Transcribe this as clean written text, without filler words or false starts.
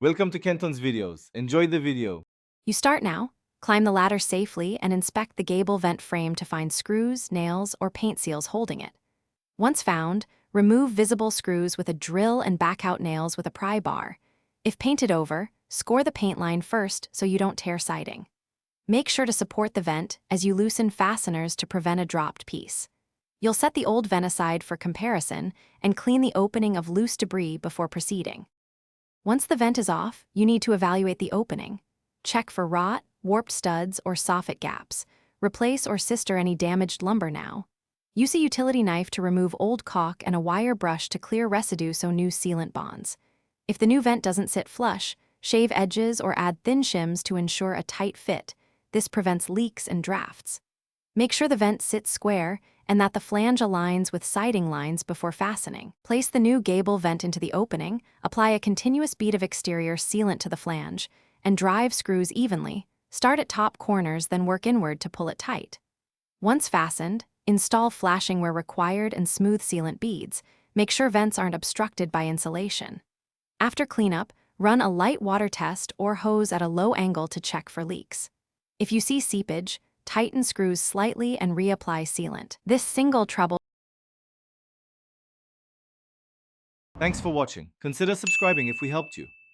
Welcome to Kenton's videos. Enjoy the video. You start now, climb the ladder safely, and inspect the gable vent frame to find screws, nails, or paint seals holding it. Once found, remove visible screws with a drill and back out nails with a pry bar. If painted over, score the paint line first so you don't tear siding. Make sure to support the vent as you loosen fasteners to prevent a dropped piece. You'll set the old vent aside for comparison and clean the opening of loose debris before proceeding. Once the vent is off, you need to evaluate the opening. Check for rot, warped studs, or soffit gaps. Replace or sister any damaged lumber now. Use a utility knife to remove old caulk and a wire brush to clear residue so new sealant bonds. If the new vent doesn't sit flush, shave edges or add thin shims to ensure a tight fit. This prevents leaks and drafts. Make sure the vent sits square and that the flange aligns with siding lines before fastening. Place the new gable vent into the opening, apply a continuous bead of exterior sealant to the flange, and drive screws evenly. Start at top corners, then work inward to pull it tight. Once fastened, install flashing where required and smooth sealant beads. Make sure vents aren't obstructed by insulation. After cleanup, run a light water test or hose at a low angle to check for leaks. If you see seepage, tighten screws slightly and reapply sealant. This single trouble. Thanks for watching. Consider subscribing if we helped you.